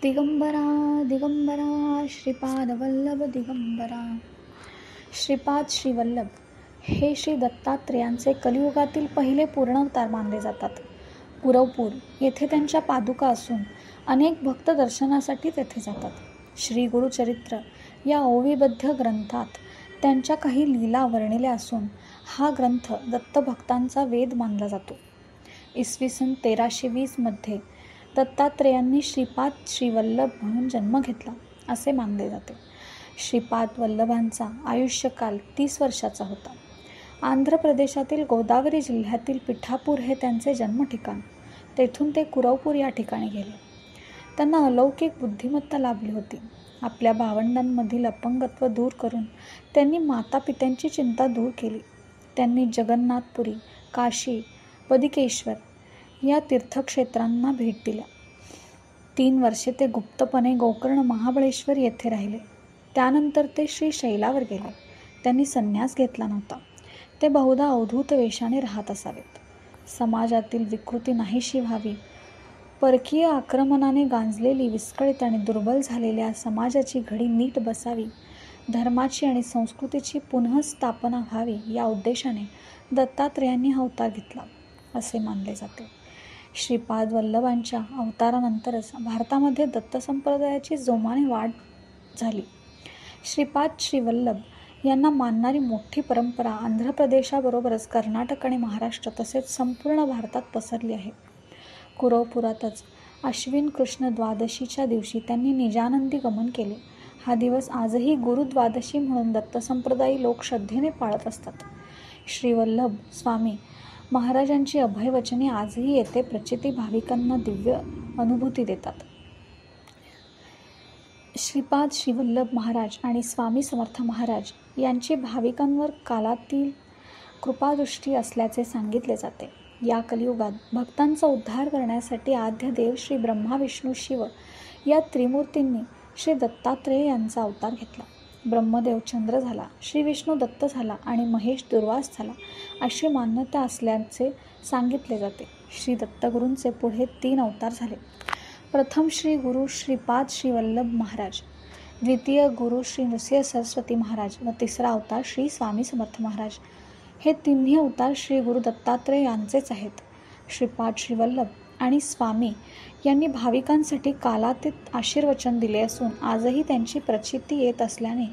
दिगंबरा दिगंबरा श्रीपाद वल्लभ दिगंबरा. श्रीपाद श्रीवल्लभ हे श्री दत्तात्रेयांचे कलियुगातील पहिले पूर्णावतार मानले जातात. कुरवपूर येथे त्यांच्या पादुका असून अनेक भक्त दर्शनासाठी तेथे जातात. श्री गुरुचरित्र या ओवीबद्ध ग्रंथात त्यांच्या काही लीला वर्णिल्या असून हा ग्रंथ दत्तभक्तांचा वेद मानला जातो. इसवी सन 1320 मध्ये दत्तात्रेयांनी श्रीपाद श्रीवल्लभ म्हणून जन्म घेतला असे मानले जाते. श्रीपाद वल्लभांचा आयुष्यकाल 30 वर्षाचा होता. आंध्र प्रदेशातील गोदावरी जिल्ह्यातील पिठापूर हे त्यांचे जन्म ठिकाण. तेथून ते कुरवपूर या ठिकाणी गेले. त्यांना अलौकिक बुद्धिमत्ता लाभली होती. आपल्या भावंडांमधील अपंगत्व दूर करून त्यांनी माता पित्यांची चिंता दूर केली. त्यांनी जगन्नाथपुरी, काशी, बदिकेश्वर या तीर्थक्षेत्रांना भेट दिल्या. 3 वर्षे ते गुप्तपणे गोकर्ण महाबळेश्वर येथे राहिले. त्यानंतर ते श्री शैलावर गेले. त्यांनी संन्यास घेतला नव्हता. ते बहुधा अवधूत वेशाने राहत असावेत. समाजातील विकृती नाहीशी व्हावी, परकीय आक्रमणाने गांजलेली, विस्कळीत आणि दुर्बल झालेल्या समाजाची घडी नीट बसावी, धर्माची आणि संस्कृतीची पुनःस्थापना व्हावी या उद्देशाने दत्तात्रेयांनी हा अवतार घेतला असे मानले जाते. श्रीपाद वल्लभांच्या अवतारानंतरच भारतामध्ये दत्त संप्रदायाची जोमाने वाढ झाली. श्रीपाद श्रीवल्लभ यांना मानणारी मोठी परंपरा आंध्र प्रदेशाबरोबरच कर्नाटक आणि महाराष्ट्र तसेच संपूर्ण भारतात पसरली आहे. कुरवपुरातच आश्विन कृष्ण द्वादशीच्या दिवशी त्यांनी निजानंदी गमन केले. हा दिवस आजही गुरुद्वादशी म्हणून दत्तसंप्रदायी लोक श्रद्धेने पाळत असतात. श्रीवल्लभ स्वामी महाराजांची अभयवचने आजही येथे प्रचिती भाविकांना दिव्य अनुभूती देतात. श्रीपाद श्रीवल्लभ महाराज आणि स्वामी समर्थ महाराज यांची भाविकांवर कालातील कृपादृष्टी असल्याचे सांगितले जाते. या कलियुगात भक्तांचा उद्धार करण्यासाठी आद्य देव श्री ब्रह्मा विष्णू शिव या त्रिमूर्तींनी श्री दत्तात्रेय यांचा अवतार घेतला. ब्रह्मदेव चंद्र झाला, श्री विष्णू दत्त झाला आणि महेश दुर्वास झाला अशी मान्यता असल्याचे सांगितले जाते. श्री दत्तगुरूंचे पुढे 3 अवतार झाले. प्रथम श्री गुरु श्रीपाद श्रीवल्लभ महाराज, द्वितीय गुरु श्री नृसिंह सरस्वती महाराज व तिसरा अवतार श्री स्वामी समर्थ महाराज. हे तिन्ही अवतार श्री गुरु दत्तात्रेय यांचेच आहेत. श्रीपाद श्रीवल्लभ आणि स्वामी यांनी भाविकांसाठी कालातीत आशीर्वचन दिले असून आजही त्यांची प्रचिती येत असल्याने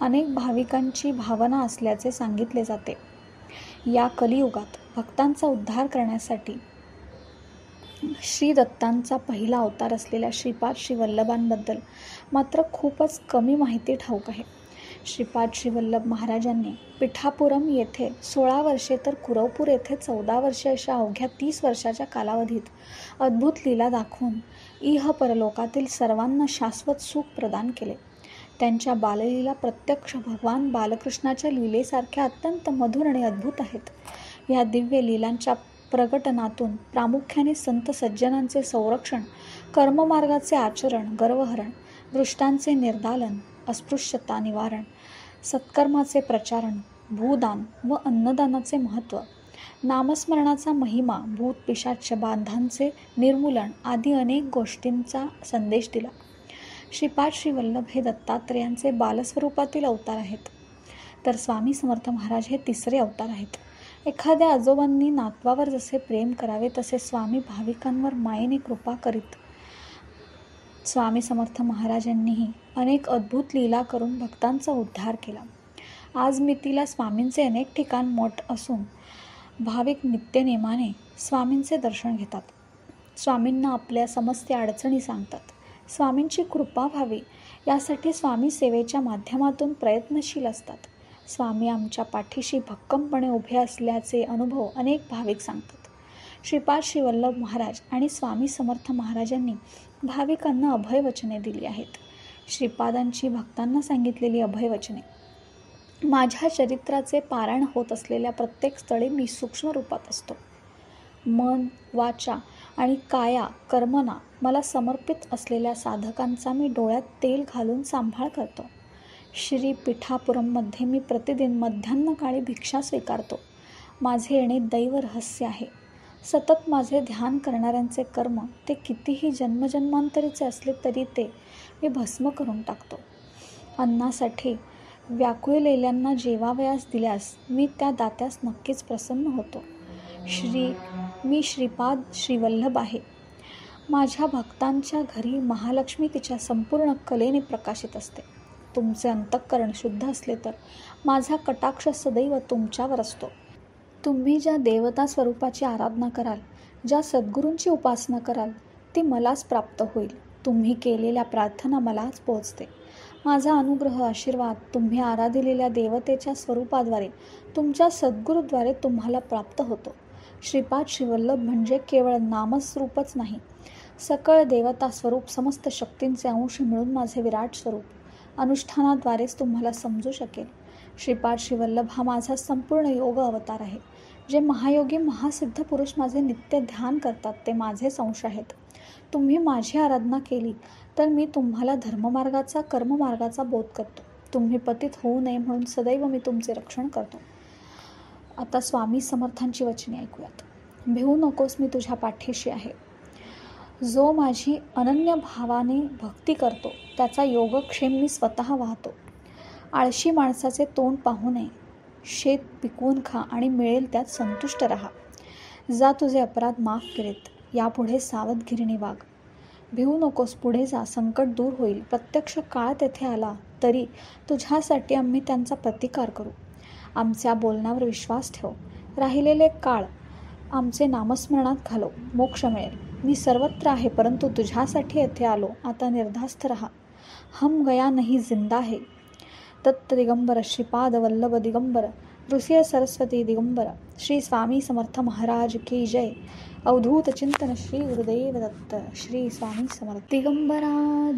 अनेक भाविकांची भावना असल्याचे सांगितले जाते. या कलियुगात भक्तांचा उद्धार करण्यासाठी श्री दत्तांचा पहिला अवतार असलेल्या श्रीपाद श्रीवल्लभांबद्दल मात्र खूपच कमी माहिती ठाऊक आहे. श्रीपाद श्रीवल्लभ महाराजांनी पिठापुरम येथे 16 वर्षे तर कुरवपूर येथे 14 वर्षे अशा अवघ्या 30 वर्षाच्या कालावधीत अद्भुत लीला दाखवून इह परलोकातील सर्वांना शाश्वत सुख प्रदान केले. त्यांच्या बाललीला प्रत्यक्ष भगवान बालकृष्णाच्या लीलेसारख्या अत्यंत मधुर आणि अद्भुत आहेत. या दिव्य लीलांच्या प्रगटनातून प्रामुख्याने संत सज्जनांचे संरक्षण, कर्ममार्गाचे आचरण, गर्वहरण, दृष्टांचे निर्दालन, अस्पृश्यता निवारण, सत्कर्माचे प्रचारण, भूदान व अन्नदानाचे महत्त्व, नामस्मरणाचा महिमा, भूत पिशाच बाधांचे निर्मूलन आदी अनेक गोष्टींचा संदेश दिला. श्रीपाद श्रीवल्लभ हे दत्तात्रेयांचे बालस्वरूपातील अवतार आहेत, तर स्वामी समर्थ महाराज हे तिसरे अवतार आहेत. एखाद्या आजोबांनी नातवावर जसे प्रेम करावे तसे स्वामी भाविकांवर मायेने कृपा करीत. स्वामी समर्थ महाराजांनीही अनेक अद्भुत लीला करून भक्तांचा उद्धार केला. आज मितीला स्वामींचे अनेक ठिकाण मठ असून भाविक नित्यनेमाने स्वामींचे दर्शन घेतात. स्वामींना आपल्या समस्त अडचणी सांगतात. स्वामींची कृपा व्हावी यासाठी स्वामी सेवेच्या माध्यमातून प्रयत्नशील असतात. स्वामी आमच्या पाठीशी भक्कमपणे उभे असल्याचे अनुभव अनेक भाविक सांगतात. श्रीपाद श्रीवल्लभ महाराज आणि स्वामी समर्थ महाराजांनी भाविकांना अभयवचने दिली आहेत. श्रीपादांची भक्तांना सांगितलेली अभयवचने: माझ्या चरित्राचे पारायण होत असलेल्या प्रत्येक स्थळी मी सूक्ष्म रूपात असतो. मन, वाचा आणि काया कर्मना मला समर्पित असलेल्या साधकांचा मी डोळ्यात तेल घालून सांभाळ करतो. श्री पिठापुरममध्ये मी प्रतिदिन मध्यान्हकाळी भिक्षा स्वीकारतो. माझे येणे दैव रहस्य आहे. सतत माझे ध्यान करणाऱ्यांचे कर्म ते कितीही जन्मजन्मांतरीचे असले तरी ते मी भस्म करून टाकतो. अन्नासाठी व्याकुळलेल्यांना जेवावयास दिल्यास मी त्या दात्यास नक्कीच प्रसन्न होतो. मी श्रीपाद श्रीवल्लभ आहे. माझ्या भक्तांच्या घरी महालक्ष्मी तिच्या संपूर्ण कलेने प्रकाशित असते. तुमचे अंतःकरण शुद्ध असले तर माझा कटाक्ष सदैव तुमच्यावर असतो. तुम्ही ज्या देवता स्वरूपाची आराधना कराल, ज्या सद्गुरूंची उपासना कराल, ती मलाच प्राप्त होईल. तुम्ही केलेल्या प्रार्थना मलाच पोहोचते. माझा अनुग्रह आशीर्वाद तुम्ही आराधिलेल्या देवतेच्या स्वरूपाद्वारे, तुमच्या सद्गुरूद्वारे तुम्हाला प्राप्त होतो. श्रीपाद श्रीवल्लभ म्हणजे केवळ नामस्वरूपच नाही, सकळ देवता स्वरूप, समस्त शक्तींचे अंश मिळून माझे विराट स्वरूप अनुष्ठानाद्वारेच तुम्हाला समजू शकेल. श्रीपाद श्रीवल्लभ हा माझा संपूर्ण योग अवतार आहे. जे महायोगी महासिद्ध पुरुष माझे नित्य ध्यान करतात ते माझेच अंश आहेत. तुम्ही माझी आराधना केली तर मी तुम्हाला धर्ममार्गाचा कर्ममार्गाचा बोध करतो. तुम्ही पतित होऊ नये म्हणून सदैव मी तुमचे रक्षण करतो. आता स्वामी समर्थांची वचने ऐकूयात. भिवू नकोस, मी तुझ्या पाठीशी आहे. जो माझी अनन्य भावाने भक्ती करतो त्याचा योगक्षेम मी स्वतः वाहतो. आळशी माणसाचे तोंड पाहू नये. शेत पिकवून खा आणि मिळेल त्यात संतुष्ट राहा. जा, तुझे अपराध माफ केलेत. यापुढे सावधगिरीने वाग. भिवू नकोस, पुढे जा, संकट दूर होईल. प्रत्यक्ष काळ तेथे आला तरी तुझ्यासाठी आम्ही त्यांचा प्रतिकार करू. आमच्या बोलण्यावर विश्वास ठेव. राहिलेले काळ आमचे नामस्मरणात घालव. मोक्ष मिळेल. मी सर्वत्र आहे परंतु तुझ्यासाठी येथे आलो. आता निर्धास्त रहा. हम गया नहीं, जिंदा है. दत्त दिगंबर श्रीपाद वल्लभ दिगंबर ऋषिय सरस्वती दिगंबर श्री स्वामी समर्थ महाराज की जय. अवधूत चिंतन श्री गुरुदेव दत्त. श्री स्वामी समर्थ. दिगंबरा